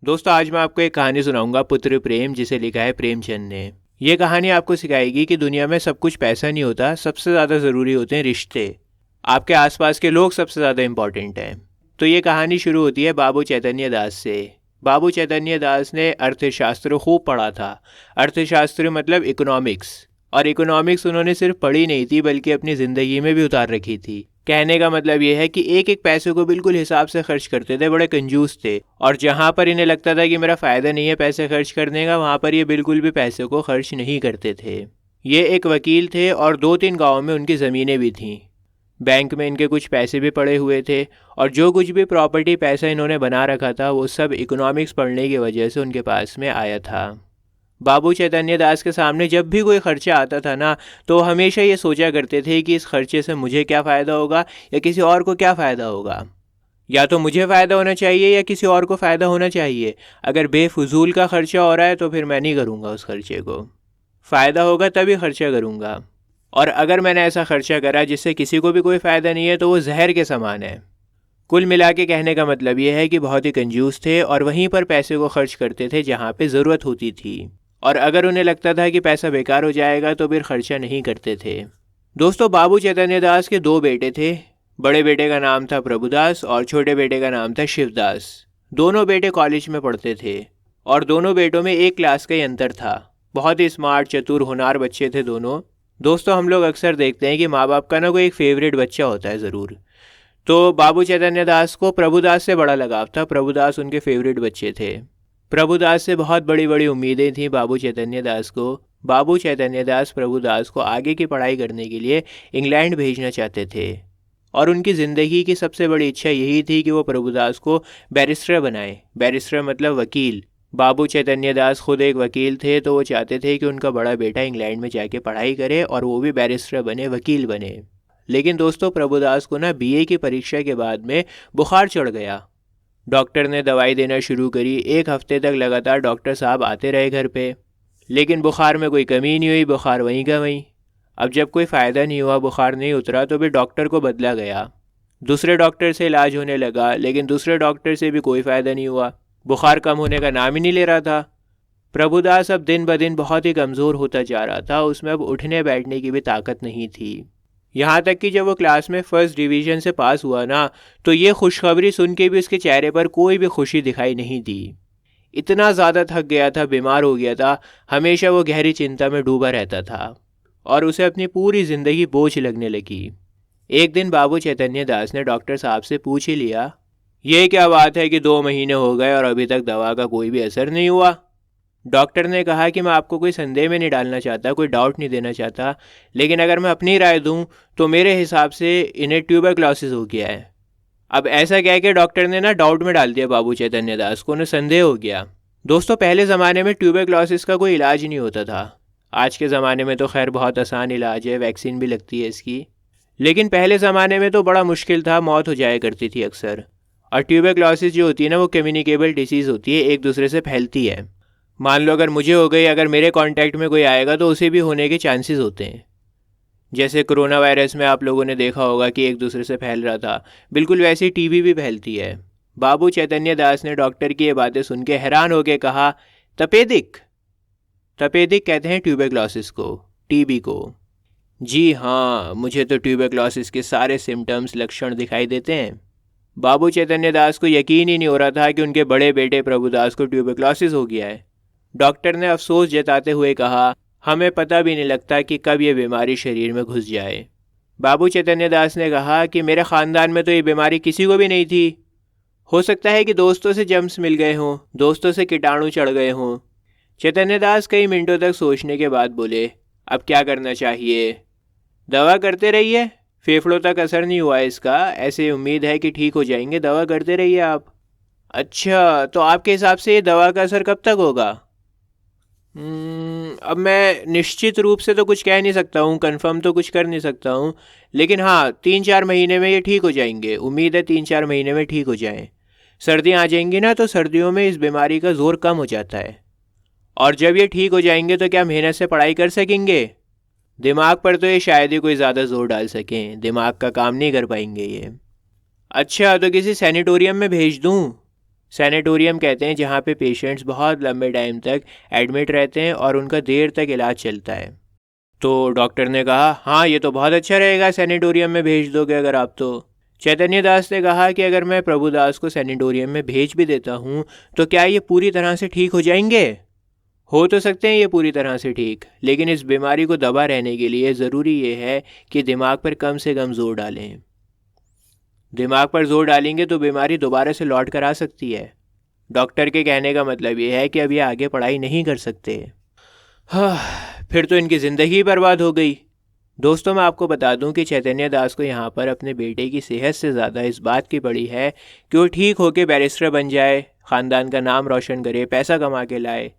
दोस्तों आज मैं आपको एक कहानी सुनाऊंगा, पुत्र प्रेम, जिसे लिखा है प्रेमचंद ने। ये कहानी आपको सिखाएगी कि दुनिया में सब कुछ पैसा नहीं होता, सबसे ज़्यादा ज़रूरी होते हैं रिश्ते। आपके आसपास के लोग सबसे ज़्यादा इंपॉर्टेंट हैं। तो ये कहानी शुरू होती है बाबू चैतन्य दास से। बाबू चैतन्य दास ने अर्थशास्त्र खूब पढ़ा था। अर्थशास्त्र मतलब इकोनॉमिक्स। और इकोनॉमिक्स उन्होंने सिर्फ पढ़ी नहीं थी बल्कि अपनी ज़िंदगी में भी उतार रखी थी। कहने का मतलब ये है कि एक एक पैसे को बिल्कुल हिसाब से खर्च करते थे, बड़े कंजूस थे। और जहाँ पर इन्हें लगता था कि मेरा फ़ायदा नहीं है पैसे खर्च करने का, वहाँ पर ये बिल्कुल भी पैसे को खर्च नहीं करते थे। ये एक वकील थे और 2-3 गाँव में उनकी ज़मीनें भी थीं। बैंक में इनके कुछ पैसे भी पड़े हुए थे और जो कुछ भी प्रॉपर्टी पैसा इन्होंने बना रखा था वो सब इकोनॉमिक्स पढ़ने की वजह से उनके पास में आया था। बाबू चैतन्य दास के सामने जब भी कोई खर्चा आता था ना, तो हमेशा ये सोचा करते थे कि इस खर्चे से मुझे क्या फ़ायदा होगा या किसी और को क्या फ़ायदा होगा। या तो मुझे फ़ायदा होना चाहिए या किसी और को फ़ायदा होना चाहिए। अगर बेफजूल का खर्चा हो रहा है तो फिर मैं नहीं करूँगा उस खर्चे को। फ़ायदा होगा तभी खर्चा करूँगा। और अगर मैंने ऐसा खर्चा करा जिससे किसी को भी कोई फ़ायदा नहीं है तो वो जहर के समान है। कुल मिला के कहने का मतलब ये है कि बहुत ही कंजूस थे और वहीं पर पैसे को खर्च करते थे जहाँ पे ज़रूरत होती थी। और अगर उन्हें लगता था कि पैसा बेकार हो जाएगा तो फिर खर्चा नहीं करते थे। दोस्तों बाबू चैतन्य दास के 2 बेटे थे। बड़े बेटे का नाम था प्रभुदास और छोटे बेटे का नाम था शिवदास। दोनों बेटे कॉलेज में पढ़ते थे और दोनों बेटों में एक क्लास का ही अंतर था। बहुत ही स्मार्ट, चतुर, होनहार बच्चे थे दोनों। दोस्तों हम लोग अक्सर देखते हैं कि माँ बाप का ना कोई एक फेवरेट बच्चा होता है ज़रूर। तो बाबू चैतन्य दास को प्रभुदास से बड़ा लगाव था। प्रभुदास उनके फेवरेट बच्चे थे। प्रभुदास से बहुत बड़ी बड़ी उम्मीदें थीं बाबू चैतन्य दास को। बाबू चैतन्य दास प्रभुदास को आगे की पढ़ाई करने के लिए इंग्लैंड भेजना चाहते थे और उनकी ज़िंदगी की सबसे बड़ी इच्छा यही थी कि वो प्रभुदास को बैरिस्टर बनाए। बैरिस्टर मतलब वकील। बाबू चैतन्य दास खुद एक वकील थे, तो वो चाहते थे कि उनका बड़ा बेटा इंग्लैंड में जाके पढ़ाई करे और वो भी बैरिस्टर बने, वकील बने। लेकिन दोस्तों प्रभुदास को ना बीए की परीक्षा के बाद में बुखार चढ़ गया। डॉक्टर ने दवाई देना शुरू करी। 1 हफ्ते तक लगातार डॉक्टर साहब आते रहे घर पे, लेकिन बुखार में कोई कमी नहीं हुई। बुखार वहीं का वहीं। अब जब कोई फ़ायदा नहीं हुआ, बुखार नहीं उतरा, तो फिर डॉक्टर को बदला गया। दूसरे डॉक्टर से इलाज होने लगा, लेकिन दूसरे डॉक्टर से भी कोई फ़ायदा नहीं हुआ। बुखार कम होने का नाम ही नहीं ले रहा था। प्रभुदास अब दिन ब दिन बहुत ही कमज़ोर होता जा रहा था। उसमें अब उठने बैठने की भी ताकत नहीं थी। यहाँ तक कि जब वो क्लास में फर्स्ट डिवीज़न से पास हुआ ना, तो ये खुशखबरी सुन के भी उसके चेहरे पर कोई भी खुशी दिखाई नहीं दी। इतना ज़्यादा थक गया था, बीमार हो गया था। हमेशा वो गहरी चिंता में डूबा रहता था और उसे अपनी पूरी ज़िंदगी बोझ लगने लगी। एक दिन बाबू चैतन्य दास ने डॉक्टर साहब से पूछ ही लिया, ये क्या बात है कि 2 महीने हो गए और अभी तक दवा का कोई भी असर नहीं हुआ। डॉक्टर ने कहा कि मैं आपको कोई संदेह में नहीं डालना चाहता, कोई डाउट नहीं देना चाहता, लेकिन अगर मैं अपनी राय दूं तो मेरे हिसाब से इन्हें ट्यूबरक्लोसिस हो गया है। अब ऐसा कह के डॉक्टर ने ना डाउट में डाल दिया बाबू चैतन्य दास को, उन्हें संदेह हो गया। दोस्तों पहले ज़माने में ट्यूबरक्लोसिस का कोई इलाज नहीं होता था। आज के ज़माने में तो खैर बहुत आसान इलाज है, वैक्सीन भी लगती है इसकी। लेकिन पहले ज़माने में तो बड़ा मुश्किल था, मौत हो जाया करती थी अक्सर। और ट्यूबरक्लोसिस जो होती है ना, वो कम्युनिकेबल डिसीज़ होती है, एक दूसरे से फैलती है। मान लो अगर मुझे हो गई, अगर मेरे कांटेक्ट में कोई आएगा तो उसे भी होने के चांसेस होते हैं। जैसे कोरोना वायरस में आप लोगों ने देखा होगा कि एक दूसरे से फैल रहा था, बिल्कुल वैसे टीबी भी फैलती है। बाबू चैतन्य दास ने डॉक्टर की ये बातें सुन के हैरान होकर कहा, तपेदिक। तपेदिक कहते हैं ट्यूबरक्लोसिस को, टीबी को। जी हाँ, मुझे तो ट्यूबरक्लोसिस के सारे सिम्टम्स, लक्षण दिखाई देते हैं। बाबू चैतन्य दास को यकीन ही नहीं हो रहा था कि उनके बड़े बेटे प्रभुदास को ट्यूबरक्लोसिस हो गया है। डॉक्टर ने अफसोस जताते हुए कहा, हमें पता भी नहीं लगता कि कब ये बीमारी शरीर में घुस जाए। बाबू चैतन्य दास ने कहा कि मेरे ख़ानदान में तो ये बीमारी किसी को भी नहीं थी। हो सकता है कि दोस्तों से जम्स मिल गए हों, दोस्तों से कीटाणु चढ़ गए हों। चैतन्य दास कई मिनटों तक सोचने के बाद बोले, अब क्या करना चाहिए? दवा करते रहिए, फेफड़ों तक असर नहीं हुआ इसका, ऐसे उम्मीद है कि ठीक हो जाएंगे, दवा करते रहिए आप। अच्छा, तो आपके हिसाब से ये दवा का असर कब तक होगा? अब मैं निश्चित रूप से तो कुछ कह नहीं सकता हूँ, कंफर्म तो कुछ कर नहीं सकता हूँ, लेकिन हाँ 3-4 महीने में ये ठीक हो जाएंगे। उम्मीद है 3-4 महीने में ठीक हो जाएं। सर्दियाँ आ जाएंगी ना, तो सर्दियों में इस बीमारी का ज़ोर कम हो जाता है। और जब ये ठीक हो जाएंगे तो क्या मेहनत से पढ़ाई कर सकेंगे? दिमाग पर तो ये शायद ही कोई ज़्यादा जोर डाल सकें, दिमाग का काम नहीं कर पाएंगे ये। अच्छा, तो किसी सैनिटोरियम में भेज दूँ? सैनेटोरियम कहते हैं जहाँ पे पेशेंट्स बहुत लंबे टाइम तक एडमिट रहते हैं और उनका देर तक इलाज चलता है। तो डॉक्टर ने कहा, हाँ ये तो बहुत अच्छा रहेगा, सैनेटोरियम में भेज दोगे अगर आप तो। चैतन्य दास ने कहा कि अगर मैं प्रभुदास को सैनेटोरियम में भेज भी देता हूँ तो क्या ये पूरी तरह से ठीक हो जाएंगे? हो तो सकते हैं ये पूरी तरह से ठीक, लेकिन इस बीमारी को दबा रहने के लिए ज़रूरी ये है कि दिमाग पर कम से कम जोर डालें। दिमाग पर जोर डालेंगे तो बीमारी दोबारा से लौट कर आ सकती है। डॉक्टर के कहने का मतलब ये है कि अब ये आगे पढ़ाई नहीं कर सकते। हाँ, फिर तो इनकी ज़िंदगी बर्बाद हो गई। दोस्तों, मैं आपको बता दूं कि चैतन्य दास को यहाँ पर अपने बेटे की सेहत से ज़्यादा इस बात की पड़ी है कि वो ठीक होकर बैरिस्टर बन जाए, ख़ानदान का नाम रोशन करे, पैसा कमा के लाए,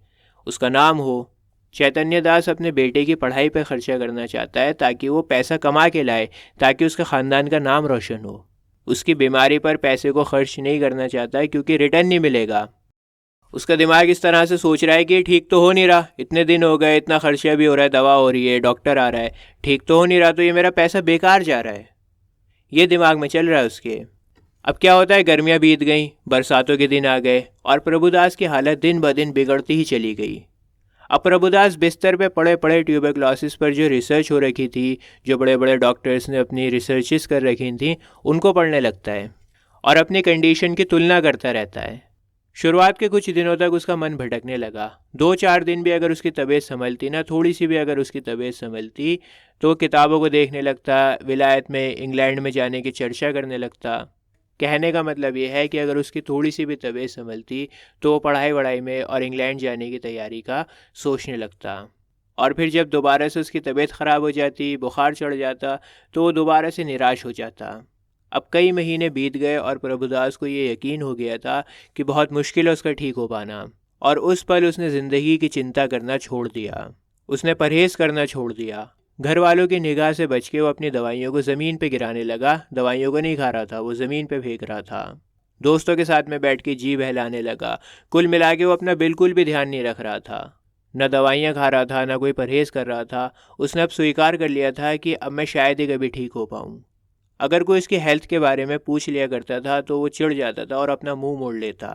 उसका नाम हो। चैतन्य दास अपने बेटे की पढ़ाई पर खर्चा करना चाहता है ताकि वो पैसा कमा के लाए, ताकि उसके ख़ानदान का नाम रोशन हो। उसकी बीमारी पर पैसे को खर्च नहीं करना चाहता है क्योंकि रिटर्न नहीं मिलेगा। उसका दिमाग इस तरह से सोच रहा है कि ठीक तो हो नहीं रहा, इतने दिन हो गए, इतना खर्चा भी हो रहा है, दवा हो रही है, डॉक्टर आ रहा है, ठीक तो हो नहीं रहा, तो ये मेरा पैसा बेकार जा रहा है। ये दिमाग में चल रहा है उसके। अब क्या होता है, गर्मियाँ बीत गईं, बरसातों के दिन आ गए और प्रभुदास की हालत दिन ब दिन बिगड़ती ही चली गई। अब प्रभुदास बिस्तर पे पड़े पड़े ट्यूबरक्लोसिस पर जो रिसर्च हो रखी थी, जो बड़े बड़े डॉक्टर्स ने अपनी रिसर्चेस कर रखी थी, उनको पढ़ने लगता है और अपनी कंडीशन की तुलना करता रहता है। शुरुआत के कुछ दिनों तक उसका मन भटकने लगा। 2-4 दिन भी अगर उसकी तबीयत संभलती ना, थोड़ी सी भी अगर उसकी तबीयत संभलती, तो वो किताबों को देखने लगता, विलायत में, इंग्लैंड में जाने की चर्चा करने लगता। कहने का मतलब ये है कि अगर उसकी थोड़ी सी भी तबीयत संभलती तो वो पढ़ाई वढ़ाई में और इंग्लैंड जाने की तैयारी का सोचने लगता। और फिर जब दोबारा से उसकी तबीयत ख़राब हो जाती, बुखार चढ़ जाता, तो वो दोबारा से निराश हो जाता। अब कई महीने बीत गए और प्रभुदास को ये यकीन हो गया था कि बहुत मुश्किल है उसका ठीक हो पाना, और उस पल उसने ज़िंदगी की चिंता करना छोड़ दिया। उसने परहेज़ करना छोड़ दिया। घर वालों की निगाह से बच के वो अपनी दवाइयों को ज़मीन पे गिराने लगा। दवाइयों को नहीं खा रहा था, वो ज़मीन पे फेंक रहा था। दोस्तों के साथ में बैठ के जी बहलाने लगा। कुल मिला के वो अपना बिल्कुल भी ध्यान नहीं रख रहा था। न दवाइयाँ खा रहा था, न कोई परहेज़ कर रहा था। उसने अब स्वीकार कर लिया था कि अब मैं शायद ही कभी ठीक हो पाऊँ। अगर कोई इसकी हेल्थ के बारे में पूछ लिया करता था तो वो चिढ़ जाता था और अपना मुंह मोड़ लेता।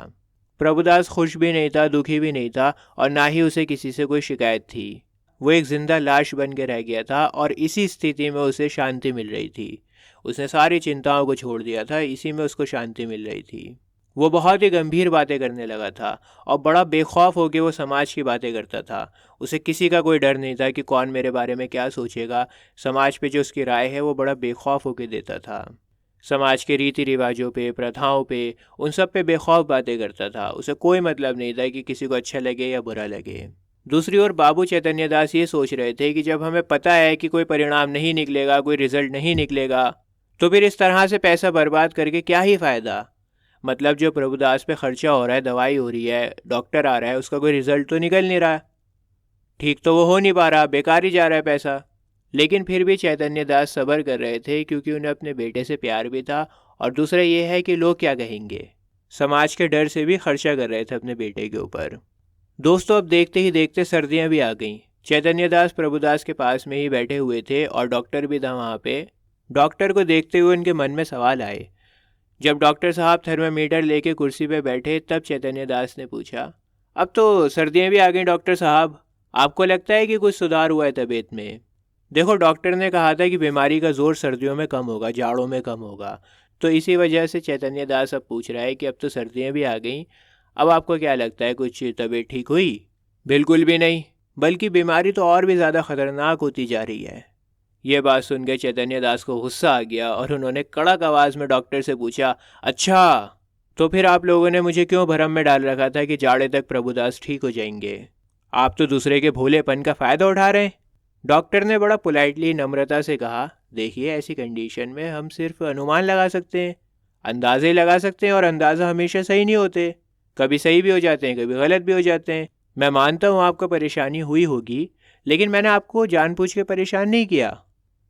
प्रभुदास खुश भी नहीं था, दुखी भी नहीं था, और ना ही उसे किसी से कोई शिकायत थी। वो एक जिंदा लाश बन के रह गया था और इसी स्थिति में उसे शांति मिल रही थी। उसने सारी चिंताओं को छोड़ दिया था, इसी में उसको शांति मिल रही थी। वो बहुत ही गंभीर बातें करने लगा था और बड़ा बेखौफ होकर वो समाज की बातें करता था। उसे किसी का कोई डर नहीं था कि कौन मेरे बारे में क्या सोचेगा। समाज पे जो उसकी राय है वो बड़ा बेखौफ होकर देता था। समाज के रीति रिवाजों पे, प्रथाओं पे, उन सब पे बेखौफ बातें करता था। उसे कोई मतलब नहीं था कि किसी को अच्छा लगे या बुरा लगे। दूसरी ओर बाबू चैतन्य दास ये सोच रहे थे कि जब हमें पता है कि कोई परिणाम नहीं निकलेगा, कोई रिजल्ट नहीं निकलेगा, तो फिर इस तरह से पैसा बर्बाद करके क्या ही फ़ायदा। मतलब जो प्रभुदास पे खर्चा हो रहा है, दवाई हो रही है, डॉक्टर आ रहा है, उसका कोई रिजल्ट तो निकल नहीं रहा, ठीक तो वो हो नहीं पा रहा, बेकार ही जा रहा है पैसा। लेकिन फिर भी चैतन्य दास सब्र कर रहे थे क्योंकि उन्हें अपने बेटे से प्यार भी था, और दूसरा ये है कि लोग क्या कहेंगे। समाज के डर से भी खर्चा कर रहे थे अपने बेटे के ऊपर। दोस्तों, अब देखते ही देखते सर्दियां भी आ गईं। चैतन्य दास प्रभुदास के पास में ही बैठे हुए थे और डॉक्टर भी था वहाँ पे। डॉक्टर को देखते हुए उनके मन में सवाल आए। जब डॉक्टर साहब थर्मामीटर लेके कुर्सी पे बैठे तब चैतन्य दास ने पूछा, अब तो सर्दियां भी आ गई डॉक्टर साहब, आपको लगता है कि कुछ सुधार हुआ है तबीयत में? देखो, डॉक्टर ने कहा था कि बीमारी का जोर सर्दियों में कम होगा, जाड़ों में कम होगा। तो इसी वजह से चैतन्य दास अब पूछ रहा है कि अब तो सर्दियां भी आ गईं, अब आपको क्या लगता है, कुछ तबीयत ठीक हुई? बिल्कुल भी नहीं, बल्कि बीमारी तो और भी ज़्यादा खतरनाक होती जा रही है। यह बात सुनकर चैतन्य दास को गुस्सा आ गया और उन्होंने कड़क आवाज़ में डॉक्टर से पूछा, अच्छा, तो फिर आप लोगों ने मुझे क्यों भरम में डाल रखा था कि जाड़े तक प्रभुदास ठीक हो जाएंगे? आप तो दूसरे के भोलेपन का फ़ायदा उठा रहे हैं। डॉक्टर ने बड़ा पोलाइटली, नम्रता से कहा, देखिए, ऐसी कंडीशन में हम सिर्फ अनुमान लगा सकते हैं, अंदाजे लगा सकते हैं, और अंदाज़ा हमेशा सही नहीं होते। कभी सही भी हो जाते हैं, कभी गलत भी हो जाते हैं। मैं मानता हूँ आपको परेशानी हुई होगी, लेकिन मैंने आपको जानबूझ के परेशान नहीं किया।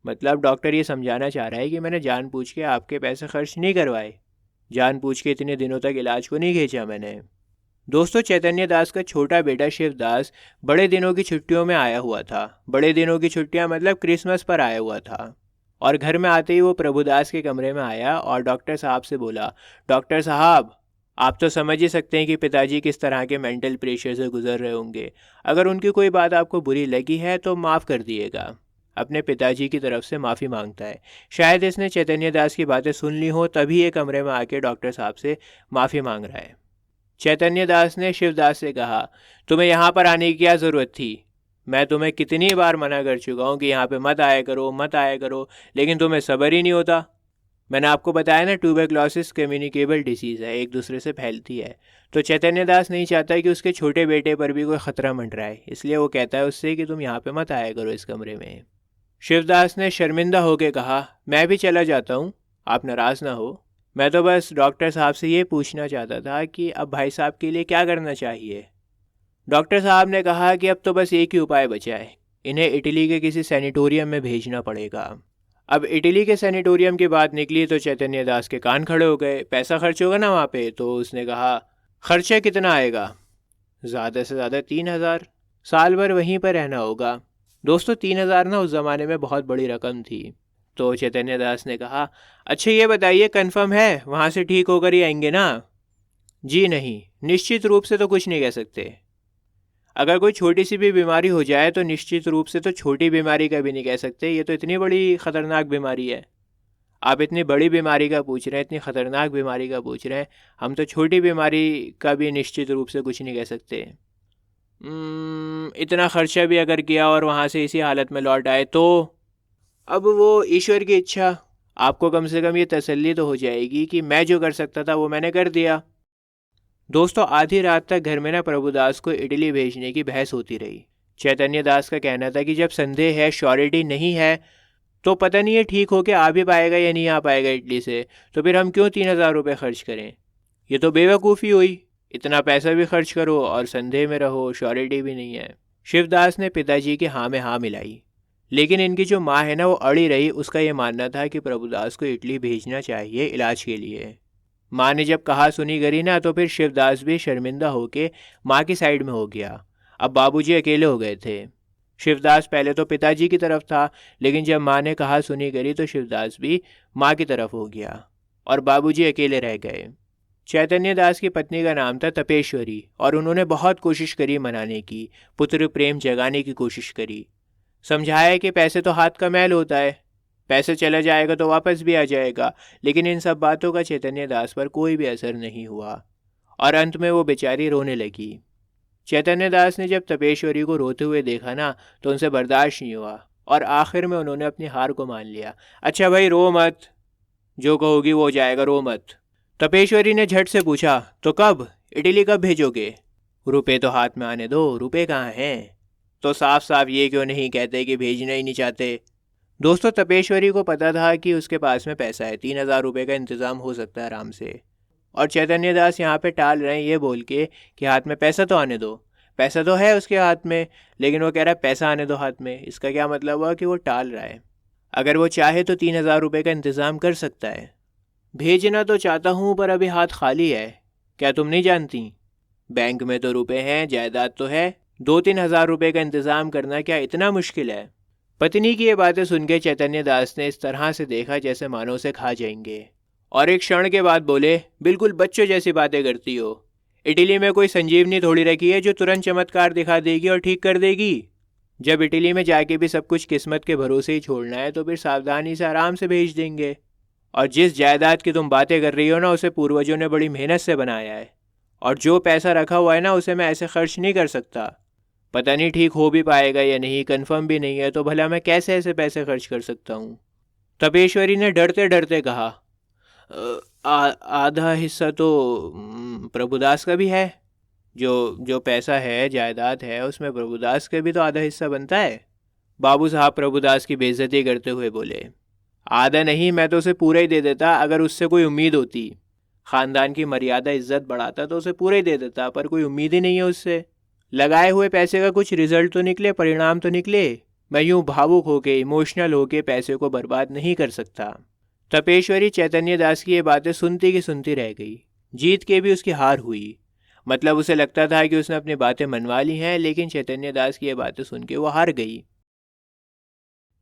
मतलब डॉक्टर ये समझाना चाह रहा है कि मैंने जानबूझ के आपके पैसे खर्च नहीं करवाए, जानबूझ के इतने दिनों तक इलाज को नहीं खींचा मैंने। दोस्तों, चैतन्य दास का छोटा बेटा शिवदास बड़े दिनों की छुट्टियों में आया हुआ था। बड़े दिनों की छुट्टियां मतलब क्रिसमस पर आया हुआ था। और घर में आते ही वो प्रभुदास के कमरे में आया और डॉक्टर साहब से बोला, डॉक्टर साहब, आप तो समझ ही सकते हैं कि पिताजी किस तरह के मेंटल प्रेशर से गुजर रहे होंगे। अगर उनकी कोई बात आपको बुरी लगी है तो माफ़ कर दिएगा। अपने पिताजी की तरफ से माफ़ी मांगता है। शायद इसने चैतन्य दास की बातें सुन ली हो, तभी ये कमरे में आके डॉक्टर साहब से माफ़ी मांग रहा है। चैतन्य दास ने शिवदास से कहा, तुम्हें यहाँ पर आने की क्या ज़रूरत थी? मैं तुम्हें कितनी बार मना कर चुका हूँ कि यहाँ पे मत आया करो, मत आया करो, लेकिन तुम्हें सब्र ही नहीं होता। मैंने आपको बताया ना, ट्यूबरक्लोसिस कम्युनिकेबल डिसीज़ है, एक दूसरे से फैलती है। तो चैतन्य दास नहीं चाहता कि उसके छोटे बेटे पर भी कोई ख़तरा मंडराए, इसलिए वो कहता है उससे कि तुम यहाँ पे मत आया करो इस कमरे में। शिवदास ने शर्मिंदा होकर कहा, मैं भी चला जाता हूँ, आप नाराज़ ना हो। मैं तो बस डॉक्टर साहब से ये पूछना चाहता था कि अब भाई साहब के लिए क्या करना चाहिए। डॉक्टर साहब ने कहा कि अब तो बस एक ही उपाय बचा है, इन्हें इटली के किसी सैनिटोरियम में भेजना पड़ेगा। अब इटली के सैनिटोरियम की बात निकली तो चैतन्य दास के कान खड़े हो गए। पैसा खर्च होगा ना वहाँ पे? तो उसने कहा, खर्चा कितना आएगा? ज़्यादा से ज़्यादा 3,000। साल भर वहीं पर रहना होगा। दोस्तों 3,000 ना उस ज़माने में बहुत बड़ी रकम थी। तो चैतन्य दास ने कहा, अच्छा ये बताइए कंफर्म है वहाँ से ठीक होकर ही आएंगे ना? जी नहीं, निश्चित रूप से तो कुछ नहीं कह सकते। अगर कोई छोटी सी भी बीमारी हो जाए तो निश्चित रूप से तो छोटी बीमारी का भी नहीं कह सकते, ये तो इतनी बड़ी ख़तरनाक बीमारी है। आप इतनी बड़ी बीमारी का पूछ रहे हैं, इतनी ख़तरनाक बीमारी का पूछ रहे हैं, हम तो छोटी बीमारी का भी निश्चित रूप से कुछ नहीं कह सकते। इतना खर्चा भी अगर किया और वहाँ से इसी हालत में लौट आए तो? अब वो ईश्वर की इच्छा। आपको कम से कम ये तसल्ली तो हो जाएगी कि मैं जो कर सकता था वो मैंने कर दिया। दोस्तों आधी रात तक घर में ना प्रभुदास को इटली भेजने की बहस होती रही। चैतन्य दास का कहना था कि जब संदेह है, श्योरिटी नहीं है, तो पता नहीं है ठीक होके आ भी पाएगा या नहीं आ पाएगा इटली से, तो फिर हम क्यों 3,000 रुपये खर्च करें? ये तो बेवकूफ़ी हुई। इतना पैसा भी खर्च करो और संदेह में रहो, श्योरिटी भी नहीं है। शिवदास ने पिताजी की हाँ में हाँ मिलाई, लेकिन इनकी जो माँ है ना वो अड़ी रही। उसका ये मानना था कि प्रभुदास को इटली भेजना चाहिए इलाज के लिए। माँ ने जब कहा सुनी करी ना तो फिर शिवदास भी शर्मिंदा होके माँ की साइड में हो गया। अब बाबूजी अकेले हो गए थे। शिवदास पहले तो पिताजी की तरफ था, लेकिन जब माँ ने कहा सुनी करी तो शिवदास भी माँ की तरफ हो गया और बाबूजी अकेले रह गए। चैतन्य दास की पत्नी का नाम था तपेश्वरी और उन्होंने बहुत कोशिश करी मनाने की, पुत्र प्रेम जगाने की कोशिश करी। समझाया कि पैसे तो हाथ का मैल होता है, पैसे चला जाएगा तो वापस भी आ जाएगा, लेकिन इन सब बातों का चैतन्य दास पर कोई भी असर नहीं हुआ और अंत में वो बेचारी रोने लगी। चैतन्य दास ने जब तपेश्वरी को रोते हुए देखा ना तो उनसे बर्दाश्त नहीं हुआ और आखिर में उन्होंने अपनी हार को मान लिया। अच्छा भाई रो मत, जो कहोगी वो हो जाएगा, रो मत। तपेश्वरी ने झट से पूछा, तो कब? इटली कब भेजोगे? रुपए तो हाथ में आने दो, रुपए कहाँ हैं? तो साफ साफ ये क्यों नहीं कहते कि भेजना ही नहीं चाहते? दोस्तों तपेश्वरी को पता था कि उसके पास में पैसा है, 3,000 रुपये का इंतज़ाम हो सकता है आराम से। और चैतन्य दास यहाँ पे टाल रहे हैं ये बोल के कि हाथ में पैसा तो आने दो। पैसा तो है उसके हाथ में, लेकिन वो कह रहा है पैसा आने दो हाथ में। इसका क्या मतलब हुआ कि वो टाल रहा है। अगर वो चाहे तो 3,000 रुपये का इंतज़ाम कर सकता है। भेजना तो चाहता हूँ पर अभी हाथ खाली है, क्या तुम नहीं जानती? बैंक में तो रुपए हैं, जायदाद तो है, 2-3 हज़ार रुपये का इंतज़ाम करना क्या इतना मुश्किल है? पत्नी की ये बातें सुन के चैतन्य दास ने इस तरह से देखा जैसे मानो उसे खा जाएंगे और एक क्षण के बाद बोले, बिल्कुल बच्चों जैसी बातें करती हो। इटली में कोई संजीवनी थोड़ी रखी है जो तुरंत चमत्कार दिखा देगी और ठीक कर देगी। जब इटली में जाके भी सब कुछ किस्मत के भरोसे ही छोड़ना है तो फिर सावधानी से आराम से भेज देंगे। और जिस जायदाद की तुम बातें कर रही हो ना उसे पूर्वजों ने बड़ी मेहनत से बनाया है, और जो पैसा रखा हुआ है ना उसे मैं ऐसे खर्च नहीं कर सकता। पता नहीं ठीक हो भी पाएगा या नहीं, कंफर्म भी नहीं है, तो भला मैं कैसे ऐसे पैसे खर्च कर सकता हूँ? तपेश्वरी ने डरते डरते कहा, आधा हिस्सा तो प्रभुदास का भी है। जो पैसा है, जायदाद है, उसमें प्रभुदास का भी तो आधा हिस्सा बनता है। बाबू साहब प्रभुदास की बेइज्जती करते हुए बोले, आधा नहीं, मैं तो उसे पूरा ही दे देता अगर उससे कोई उम्मीद होती। ख़ानदान की मर्यादा इज्जत बढ़ाता तो उसे पूरा ही दे देता, पर कोई उम्मीद ही नहीं है उससे। लगाए हुए पैसे का कुछ रिजल्ट तो निकले, परिणाम तो निकले। मैं यूँ भावुक होके, इमोशनल होके पैसे को बर्बाद नहीं कर सकता। तपेश्वरी चैतन्य दास की ये बातें सुनती की सुनती रह गई। जीत के भी उसकी हार हुई। मतलब उसे लगता था कि उसने अपनी बातें मनवा ली हैं, लेकिन चैतन्य दास की ये बातें सुन के वो हार गई।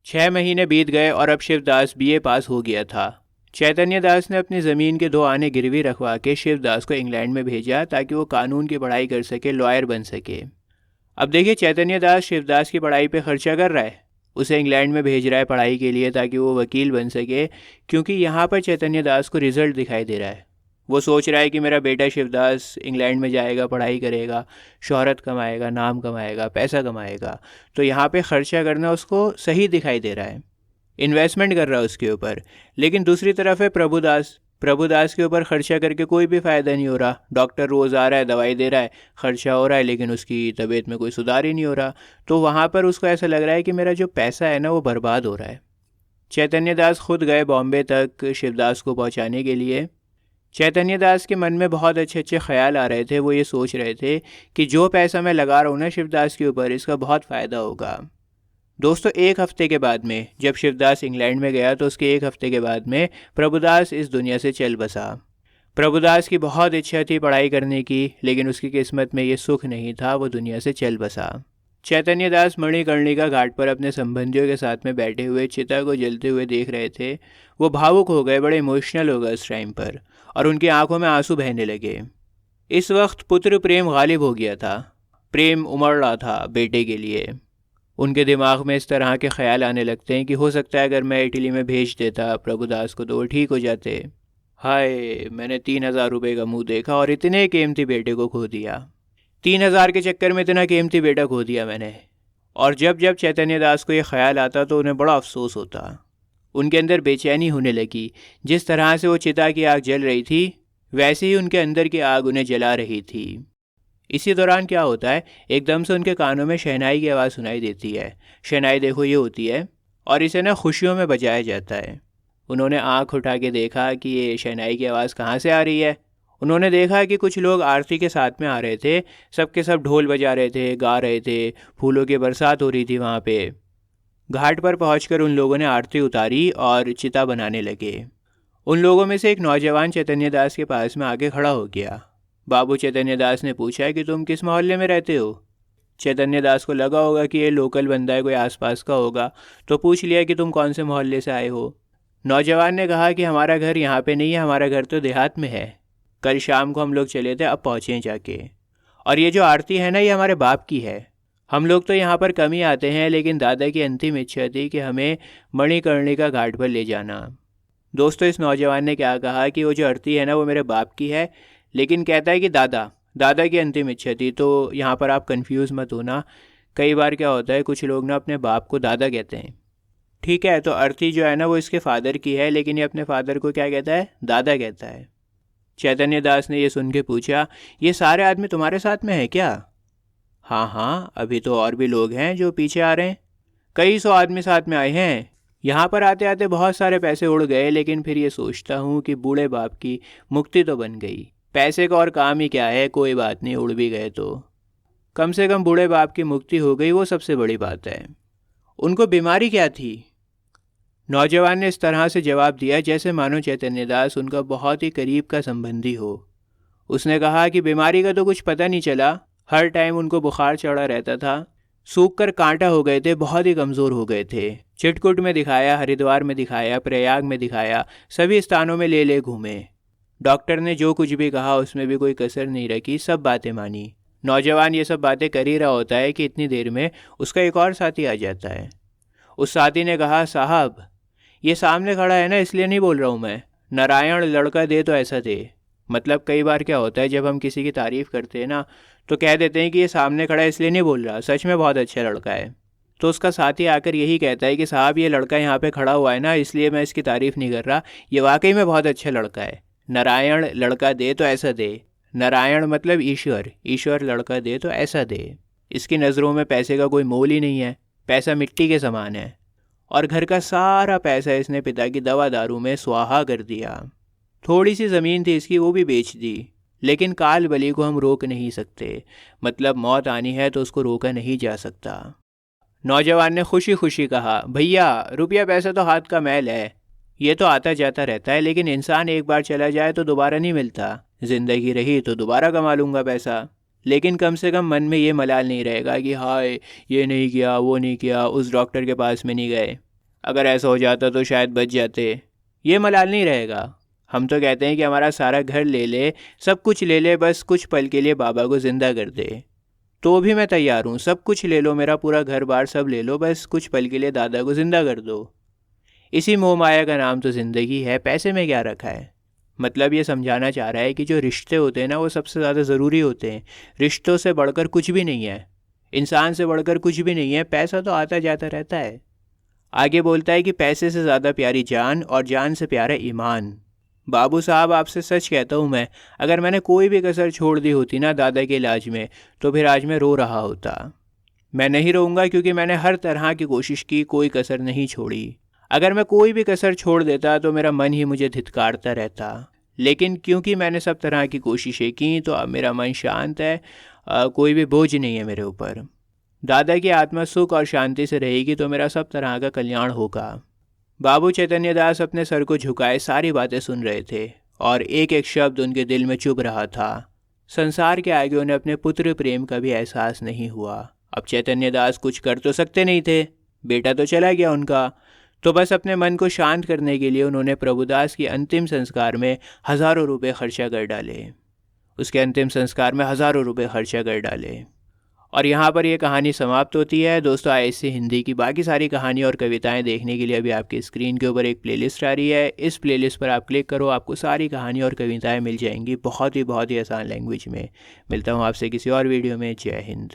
6 महीने बीत गए और अब शिवदास BA पास हो गया था। चैतन्य दास ने अपनी ज़मीन के 2 आने गिरवी रखवा के शिवदास को इंग्लैंड में भेजा ताकि वो कानून की पढ़ाई कर सके, लॉयर बन सके। अब देखिए, चैतन्य दास शिवदास की पढ़ाई पे खर्चा कर रहा है, उसे इंग्लैंड में भेज रहा है पढ़ाई के लिए ताकि वो वकील बन सके, क्योंकि यहाँ पर चैतन्य दास को रिजल्ट दिखाई दे रहा है। वो सोच रहा है कि मेरा बेटा शिवदास इंग्लैंड में जाएगा, पढ़ाई करेगा, शोहरत कमाएगा, नाम कमाएगा, पैसा कमाएगा, तो यहाँ पे खर्चा करना उसको सही दिखाई दे रहा है, इन्वेस्टमेंट कर रहा है उसके ऊपर। लेकिन दूसरी तरफ है प्रभुदास के ऊपर खर्चा करके कोई भी फ़ायदा नहीं हो रहा। डॉक्टर रोज़ आ रहा है, दवाई दे रहा है, खर्चा हो रहा है, लेकिन उसकी तबीयत में कोई सुधार ही नहीं हो रहा। तो वहाँ पर उसको ऐसा लग रहा है कि मेरा जो पैसा है ना वो बर्बाद हो रहा है। चैतन्य दास खुद गए बॉम्बे तक शिवदास को पहुँचाने के लिए। चैतन्य दास के मन में बहुत अच्छे अच्छे ख्याल आ रहे थे। वो ये सोच रहे थे कि जो पैसा मैं लगा रहा हूँ ना शिवदास के ऊपर, इसका बहुत फ़ायदा होगा। दोस्तों, 1 हफ्ते के बाद में जब शिवदास इंग्लैंड में गया तो उसके 1 हफ्ते के बाद में प्रभुदास इस दुनिया से चल बसा। प्रभुदास की बहुत इच्छा थी पढ़ाई करने की, लेकिन उसकी किस्मत में ये सुख नहीं था, वो दुनिया से चल बसा। चैतन्य दास मणिकर्णिका घाट पर अपने संबंधियों के साथ में बैठे हुए चिता को जलते हुए देख रहे थे। वो भावुक हो गए, बड़े इमोशनल हो गए उस टाइम पर, और उनकी आंखों में आंसू बहने लगे। इस वक्त पुत्र प्रेम गालिब हो गया था। प्रेम उमड़ रहा था बेटे के लिए। उनके दिमाग में इस तरह के ख्याल आने लगते हैं कि हो सकता है अगर मैं इटली में भेज देता प्रभुदास को तो वो ठीक हो जाते। हाय, मैंने 3,000 रुपये का मुंह देखा और इतने कीमती बेटे को खो दिया। 3,000 के चक्कर में इतना कीमती बेटा खो दिया मैंने। और जब जब चैतन्य दास को ये ख्याल आता तो उन्हें बड़ा अफसोस होता। उनके अंदर बेचैनी होने लगी। जिस तरह से वो चिता की आग जल रही थी, वैसे ही उनके अंदर की आग उन्हें जला रही थी। इसी दौरान क्या होता है, एकदम से उनके कानों में शहनाई की आवाज़ सुनाई देती है। शहनाई देखो ये होती है, और इसे ना खुशियों में बजाया जाता है। उन्होंने आँख उठा के देखा कि ये शहनाई की आवाज़ कहाँ से आ रही है। उन्होंने देखा कि कुछ लोग आरती के साथ में आ रहे थे, सबके सब ढोल बजा रहे थे, गा रहे थे, फूलों की बरसात हो रही थी वहाँ पे। घाट पर पहुंचकर उन लोगों ने आरती उतारी और चिता बनाने लगे। उन लोगों में से एक नौजवान चैतन्य दास के पास में आके खड़ा हो गया। बाबू चैतन्य दास ने पूछा कि तुम किस मोहल्ले में रहते हो। चैतन्य दास को लगा होगा कि ये लोकल बंदा है, कोई आसपास का होगा, तो पूछ लिया कि तुम कौन से मोहल्ले से आए हो। नौजवान ने कहा कि हमारा घर यहाँ पे नहीं है, हमारा घर तो देहात में है। कल शाम को हम लोग चले थे, अब पहुँचे जाके। और ये जो आरती है ना, ये हमारे बाप की है। हम लोग तो यहाँ पर कम ही आते हैं, लेकिन दादा की अंतिम इच्छा थी कि हमें मणिकर्णिका घाट पर ले जाना। दोस्तों, इस नौजवान ने क्या कहा कि वो जो आरती है ना वो मेरे बाप की है, लेकिन कहता है कि दादा की अंतिम इच्छा थी। तो यहाँ पर आप कंफ्यूज मत होना। कई बार क्या होता है, कुछ लोग ना अपने बाप को दादा कहते हैं। ठीक है, तो आरती जो है ना वो इसके फादर की है, लेकिन ये अपने फादर को क्या कहता है, दादा कहता है। चैतन्य दास ने ये सुन के पूछा, ये सारे आदमी तुम्हारे साथ में है क्या? हाँ हाँ, अभी तो और भी लोग हैं जो पीछे आ रहे हैं। कई 100 आदमी साथ में आए हैं। यहाँ पर आते आते बहुत सारे पैसे उड़ गए, लेकिन फिर ये सोचता हूँ कि बूढ़े बाप की मुक्ति तो बन गई। पैसे का और काम ही क्या है, कोई बात नहीं, उड़ भी गए तो कम से कम बूढ़े बाप की मुक्ति हो गई, वो सबसे बड़ी बात है। उनको बीमारी क्या थी? नौजवान ने इस तरह से जवाब दिया जैसे मानो चैतन्य दास उनका बहुत ही करीब का संबंधी हो। उसने कहा कि बीमारी का तो कुछ पता नहीं चला, हर टाइम उनको बुखार चढ़ा रहता था, सूख कर कांटा हो गए थे, बहुत ही कमज़ोर हो गए थे। चिटकुट में दिखाया, हरिद्वार में दिखाया, प्रयाग में दिखाया, सभी स्थानों में ले घूमे। डॉक्टर ने जो कुछ भी कहा उसमें भी कोई कसर नहीं रखी, सब बातें मानी। नौजवान ये सब बातें कर ही रहा होता है कि इतनी देर में उसका एक और साथी आ जाता है। उस साथी ने कहा, साहब ये सामने खड़ा है ना, इसलिए नहीं बोल रहा हूँ मैं, नारायण लड़का दे तो ऐसा दे। मतलब कई बार क्या होता है, जब हम किसी की तारीफ़ करते हैं ना तो कह देते हैं कि ये सामने खड़ा है इसलिए नहीं बोल रहा, सच में बहुत अच्छा लड़का है। तो उसका साथी आकर यही कहता है कि साहब ये लड़का यहाँ पे खड़ा हुआ है ना, इसलिए मैं इसकी तारीफ़ नहीं कर रहा, ये वाकई में बहुत अच्छा लड़का है। नारायण लड़का दे तो ऐसा दे। नारायण मतलब ईश्वर, ईश्वर लड़का दे तो ऐसा दे। इसकी नज़रों में पैसे का कोई मोल ही नहीं है, पैसा मिट्टी के समान है। और घर का सारा पैसा इसने पिता की दवा दारू में स्वाहा कर दिया। थोड़ी सी ज़मीन थी इसकी, वो भी बेच दी। लेकिन काल बलि को हम रोक नहीं सकते, मतलब मौत आनी है तो उसको रोका नहीं जा सकता। नौजवान ने खुशी खुशी कहा, भैया रुपया पैसा तो हाथ का मैल है, ये तो आता जाता रहता है, लेकिन इंसान एक बार चला जाए तो दोबारा नहीं मिलता। ज़िंदगी रही तो दोबारा कमा लूँगा पैसा, लेकिन कम से कम मन में ये मलाल नहीं रहेगा कि हाय ये नहीं किया, वो नहीं किया, उस डॉक्टर के पास में नहीं गए, अगर ऐसा हो जाता तो शायद बच जाते, ये मलाल नहीं रहेगा। हम तो कहते हैं कि हमारा सारा घर ले ले, सब कुछ ले ले, बस कुछ पल के लिए बाबा को ज़िंदा कर दे। तो भी मैं तैयार हूँ, सब कुछ ले लो, मेरा पूरा घर बार सब ले लो, बस कुछ पल के लिए दादा को ज़िंदा कर दो। इसी मोह माया का नाम तो ज़िंदगी है, पैसे में क्या रखा है। मतलब ये समझाना चाह रहा है कि जो रिश्ते होते हैं ना, वो सबसे ज़्यादा ज़रूरी होते हैं। रिश्तों से बढ़कर कुछ भी नहीं है, इंसान से बढ़कर कुछ भी नहीं है। पैसा तो आता जाता रहता है। आगे बोलता है कि पैसे से ज़्यादा प्यारी जान और जान से प्यारा ईमान। बाबू साहब, आपसे सच कहता हूँ मैं, अगर मैंने कोई भी कसर छोड़ दी होती ना दादा के इलाज में, तो फिर आज मैं रो रहा होता। मैं नहीं रोऊंगा क्योंकि मैंने हर तरह की कोशिश की, कोई कसर नहीं छोड़ी। अगर मैं कोई भी कसर छोड़ देता तो मेरा मन ही मुझे धिक्कारता रहता, लेकिन क्योंकि मैंने सब तरह की कोशिशें की तो अब मेरा मन शांत है। कोई भी बोझ नहीं है मेरे ऊपर। दादा की आत्मा सुख और शांति से रहेगी तो मेरा सब तरह का कल्याण होगा। बाबू चैतन्य दास अपने सर को झुकाए सारी बातें सुन रहे थे और एक एक शब्द उनके दिल में चुभ रहा था। संसार के आगे उन्हें अपने पुत्र प्रेम का भी एहसास नहीं हुआ। अब चैतन्य दास कुछ कर तो सकते नहीं थे, बेटा तो चला गया उनका। तो बस अपने मन को शांत करने के लिए उन्होंने प्रभुदास की अंतिम संस्कार में हज़ारों रुपए खर्चा कर डाले। उसके अंतिम संस्कार में हज़ारों रुपए खर्चा कर डाले। और यहाँ पर ये कहानी समाप्त होती है। दोस्तों, ऐसे हिंदी की बाकी सारी कहानी और कविताएं देखने के लिए अभी आपकी स्क्रीन के ऊपर एक प्लेलिस्ट आ रही है। इस प्लेलिस्ट पर आप क्लिक करो, आपको सारी कहानी और कविताएं मिल जाएंगी बहुत ही आसान लैंग्वेज में। मिलता हूँ आपसे किसी और वीडियो में। जय हिंद।